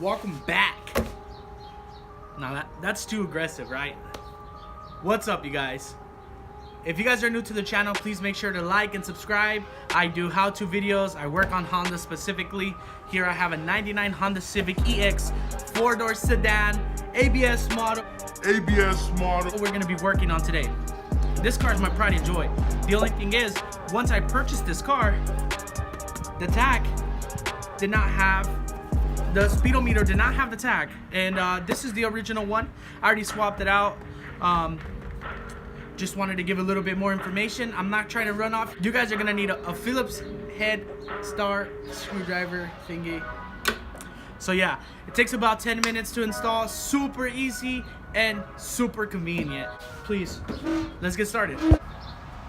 Welcome back. Now that's too aggressive, right? What's up, you guys? If you guys are new to the channel, please make sure to like and subscribe. I do how-to videos. I work on Honda specifically. Here I have a 99 Honda Civic EX 4-door sedan, ABS model. What we're gonna be working on today. This car is my pride and joy. The only thing is, once I purchased this car, the Tach did not have, the speedometer did not have the Tach, and this is the original one. I already swapped it out. Just wanted to give a little bit more information. I'm not trying to run off. You guys are gonna need a Phillips head start screwdriver thingy. So yeah, it takes about 10 minutes to install. Super easy and super convenient. Please, let's get started.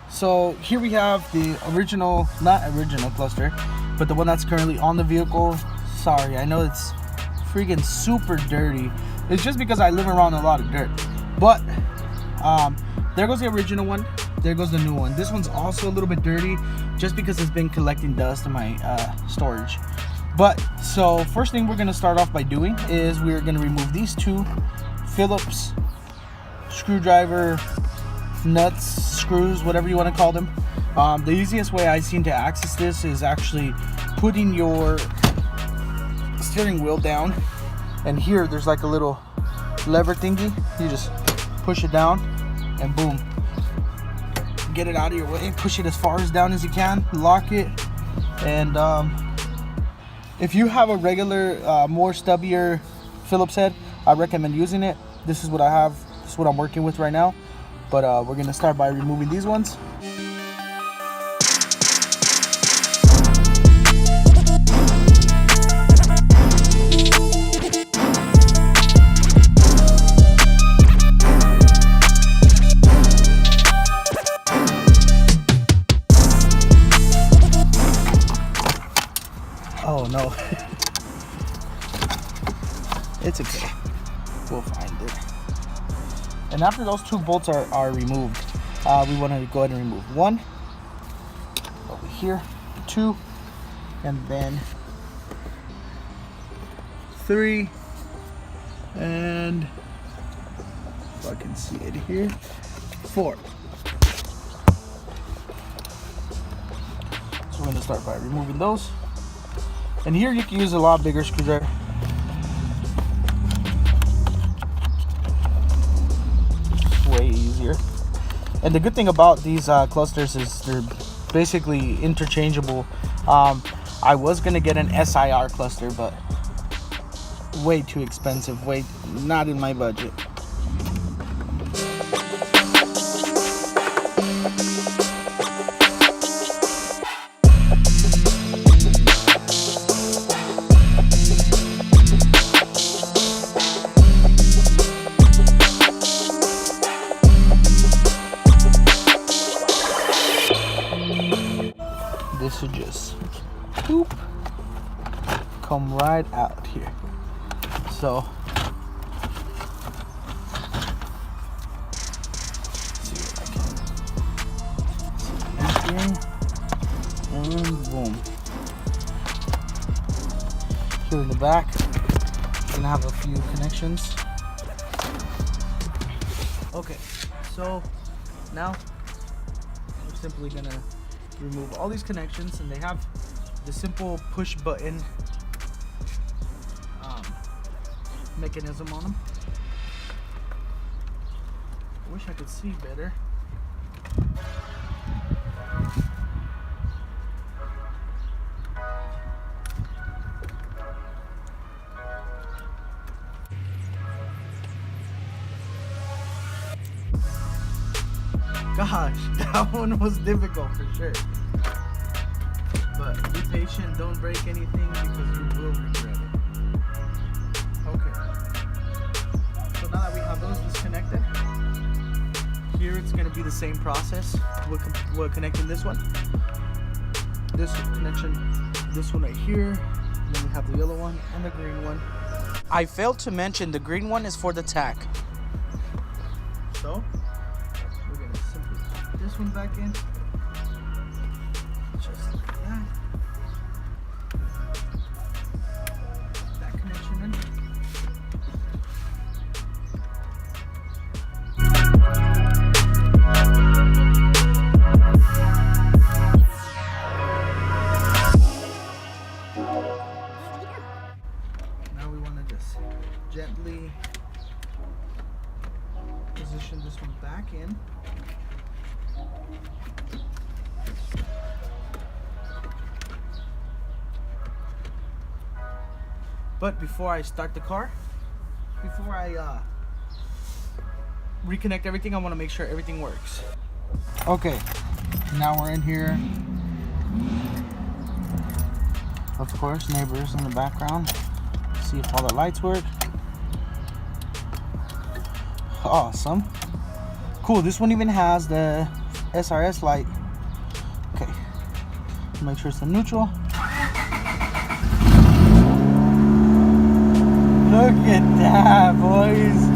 So here we have the original, not original cluster, but the one that's currently on the vehicle. Sorry, I know it's freaking super dirty. It's just because I live around a lot of dirt. But there goes the original one, there goes the new one. This one's also a little bit dirty just because it's been collecting dust in my storage. But so first thing we're going to start off by doing is we're going to remove these two Phillips screwdriver nuts, screws, whatever you want to call them. The easiest way I seen to access this is actually putting your steering wheel down, and here there's like a little lever thingy. You just push it down and boom, get it out of your way. Push it as far as down as you can, lock it, and if you have a regular more stubbier Phillips head, I recommend using it. This is what I have, this is what I'm working with right now. But we're gonna start by removing these ones. Oh no. It's okay. We'll find it. And after those two bolts are removed, we want to go ahead and remove one over here, two, and then three, and if I can see it here, four. So we're going to start by removing those. And here you can use a lot bigger screwdriver. Way easier. And the good thing about these clusters is they're basically interchangeable. I was gonna get an SIR cluster, but way too expensive, way not in my budget. This would just poop, come right out here. So let's see what I can see, and boom. Here in the back, we're gonna have a few connections. Okay, so now we're simply gonna remove all these connections, and they have the simple push button mechanism on them. I wish I could see better. Gosh, that one was difficult for sure. But be patient, don't break anything because you will regret it. Okay. So now that we have those disconnected, here it's going to be the same process. We're connecting this one. This connection, this one right here. And then we have the yellow one and the green one. I failed to mention the green one is for the Tach. So we're going to simply put this one back in. Just like that. That connection in. gently position this one back in. But before I start the car, before I reconnect everything, I want to make sure everything works. Okay, now we're in here. Of course, neighbors in the background. See if all the lights work. Awesome. Cool, this one even has the SRS light. Okay, make sure it's in neutral. Look at that, boys.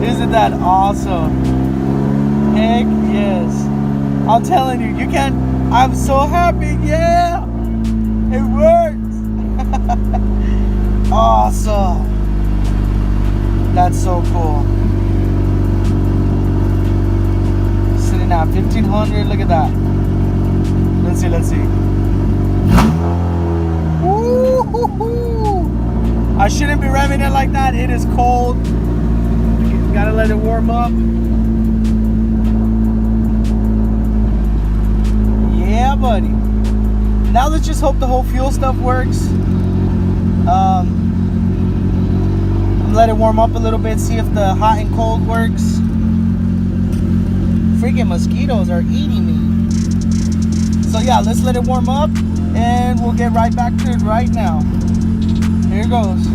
Isn't that awesome? Heck yes. I'm telling you, you can't. I'm so happy. Yeah, it works. Awesome. That's so cool. Sitting at 1500. Look at that. Let's see. Woo-hoo-hoo. I shouldn't be revving it like that. It is cold. You gotta let it warm up. Yeah, buddy. Now let's just hope the whole fuel stuff works. Let it warm up a little bit. See if the hot and cold works. Freaking mosquitoes are eating me. So yeah, let's let it warm up, and we'll get right back to it right now. Here it goes.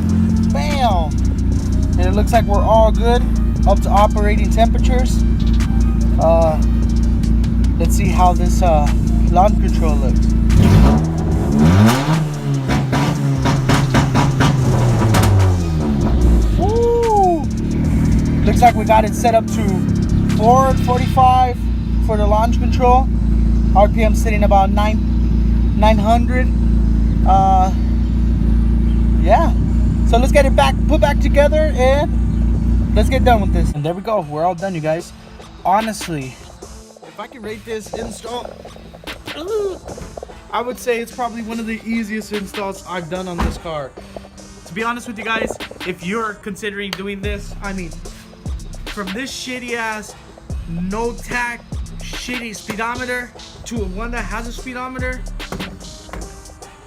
Bam! And it looks like we're all good up to operating temperatures. Let's see how this launch control looks. Woo! Looks like we got it set up to 445 for the launch control. RPM sitting about 900. Yeah, so let's get it put back together, and let's get done with this. And there we go, we're all done, you guys. Honestly, if I can rate this install, I would say it's probably one of the easiest installs I've done on this car. To be honest with you guys, if you're considering doing this, I mean, from this shitty ass, no Tach, shitty speedometer to one that has a speedometer,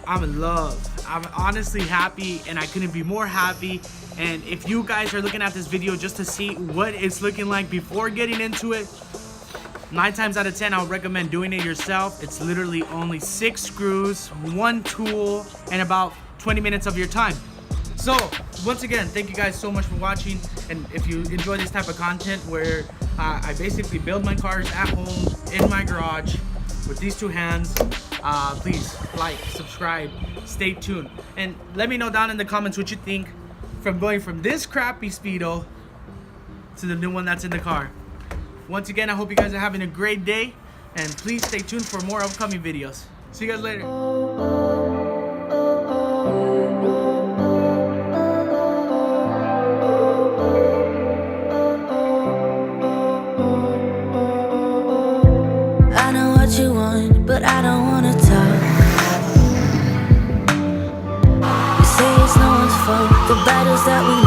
I'm in love. I'm honestly happy, and I couldn't be more happy. And if you guys are looking at this video just to see what it's looking like before getting into it, 9 times out of 10 I would recommend doing it yourself. It's literally only 6 screws, 1 tool, and about 20 minutes of your time. So once again, thank you guys so much for watching. And if you enjoy this type of content where I basically build my cars at home in my garage with these 2 hands, please like, subscribe, stay tuned, and let me know down in the comments what you think from going from this crappy Speedo to the new one that's in the car. Once again, I hope you guys are having a great day, and please stay tuned for more upcoming videos. See you guys later. I know what you want, but I don't wanna talk. You say it's no one's fault, the battles that we